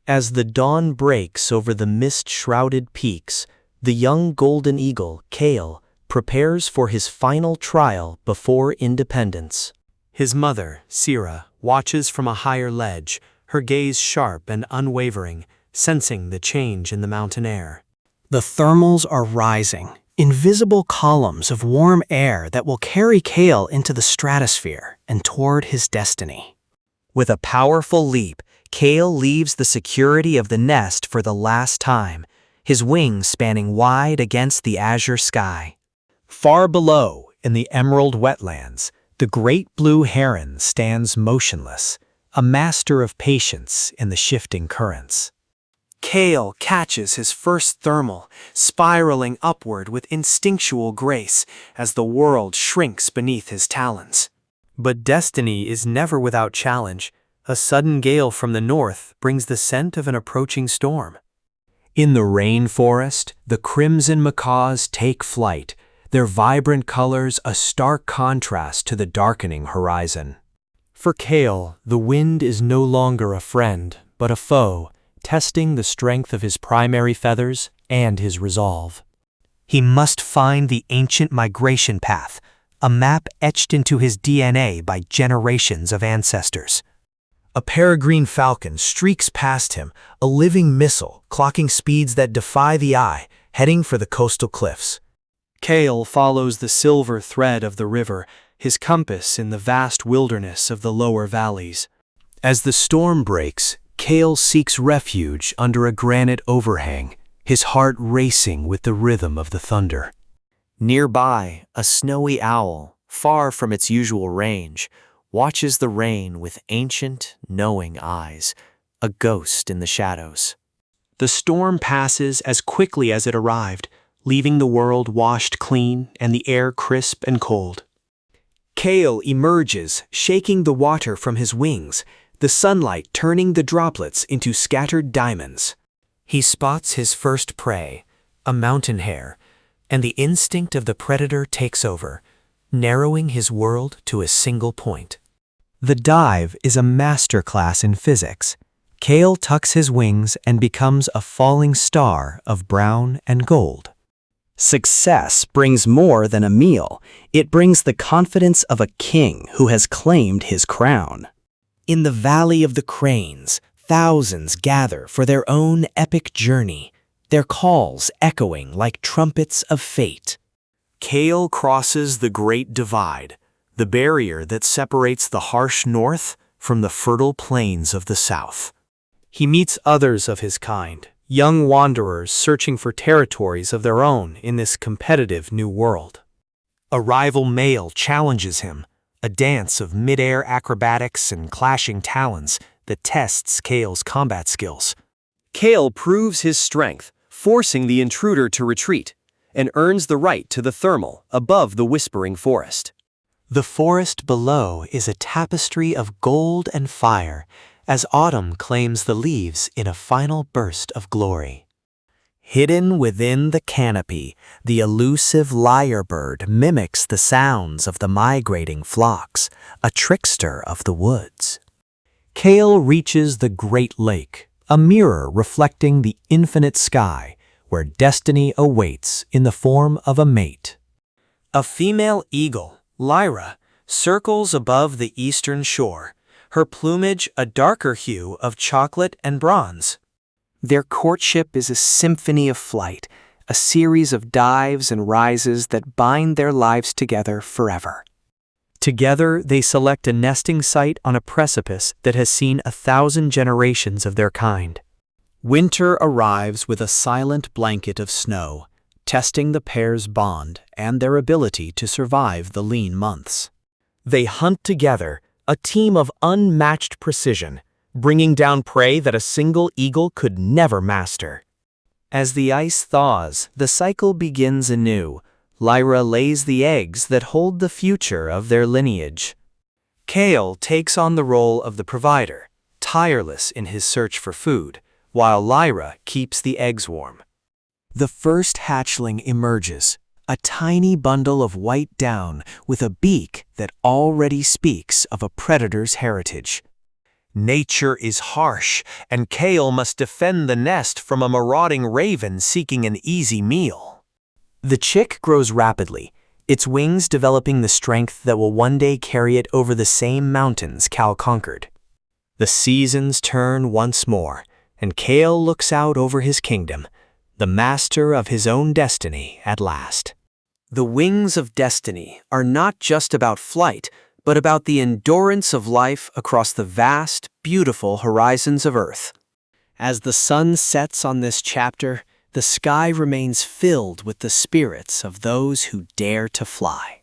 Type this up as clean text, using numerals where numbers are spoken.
As the dawn breaks over the mist-shrouded peaks, the young golden eagle, Kale, prepares for his final trial before independence. His mother, Sira, watches from a higher ledge, her gaze sharp and unwavering, sensing the change in the mountain air. The thermals are rising, invisible columns of warm air that will carry Kale into the stratosphere and toward his destiny. With a powerful leap, Kale leaves the security of the nest for the last time, his wings spanning wide against the azure sky. Far below, in the emerald wetlands, the great blue heron stands motionless, a master of patience in the shifting currents. Kale catches his first thermal, spiraling upward with instinctual grace as the world shrinks beneath his talons. But destiny is never without challenge. A sudden gale from the north brings the scent of an approaching storm. In the rainforest, the crimson macaws take flight, their vibrant colors a stark contrast to the darkening horizon. For Kale, the wind is no longer a friend, but a foe, testing the strength of his primary feathers and his resolve. He must find the ancient migration path, a map etched into his DNA by generations of ancestors. A peregrine falcon streaks past him, a living missile, clocking speeds that defy the eye, heading for the coastal cliffs. Kale follows the silver thread of the river, his compass in the vast wilderness of the lower valleys. As the storm breaks, Kale seeks refuge under a granite overhang, his heart racing with the rhythm of the thunder. Nearby, a snowy owl, far from its usual range, watches the rain with ancient, knowing eyes, a ghost in the shadows. The storm passes as quickly as it arrived, leaving the world washed clean and the air crisp and cold. Kale emerges, shaking the water from his wings, the sunlight turning the droplets into scattered diamonds. He spots his first prey, a mountain hare, and the instinct of the predator takes over, narrowing his world to a single point. The dive is a masterclass in physics. Kale tucks his wings and becomes a falling star of brown and gold. Success brings more than a meal. It brings the confidence of a king who has claimed his crown. In the Valley of the Cranes, thousands gather for their own epic journey, their calls echoing like trumpets of fate. Kale crosses the Great Divide, the barrier that separates the harsh north from the fertile plains of the south. He meets others of his kind, young wanderers searching for territories of their own in this competitive new world. A rival male challenges him, a dance of mid-air acrobatics and clashing talons that tests Kale's combat skills. Kale proves his strength, forcing the intruder to retreat, and earns the right to the thermal above the whispering forest. The forest below is a tapestry of gold and fire, as autumn claims the leaves in a final burst of glory. Hidden within the canopy, the elusive lyrebird mimics the sounds of the migrating flocks, a trickster of the woods. Kale reaches the Great Lake, a mirror reflecting the infinite sky, where destiny awaits in the form of a mate. A female eagle, Lyra, circles above the eastern shore, her plumage a darker hue of chocolate and bronze. Their courtship is a symphony of flight, a series of dives and rises that bind their lives together forever. Together, they select a nesting site on a precipice that has seen 1,000 generations of their kind. Winter arrives with a silent blanket of snow, testing the pair's bond and their ability to survive the lean months. They hunt together, a team of unmatched precision, bringing down prey that a single eagle could never master. As the ice thaws, the cycle begins anew. Lyra lays the eggs that hold the future of their lineage. Kale takes on the role of the provider, tireless in his search for food, while Lyra keeps the eggs warm. The first hatchling emerges, a tiny bundle of white down with a beak that already speaks of a predator's heritage. Nature is harsh, and Kale must defend the nest from a marauding raven seeking an easy meal. The chick grows rapidly, its wings developing the strength that will one day carry it over the same mountains Cal conquered. The seasons turn once more, and Kale looks out over his kingdom, the master of his own destiny at last. The wings of destiny are not just about flight, but about the endurance of life across the vast, beautiful horizons of Earth. As the sun sets on this chapter, the sky remains filled with the spirits of those who dare to fly.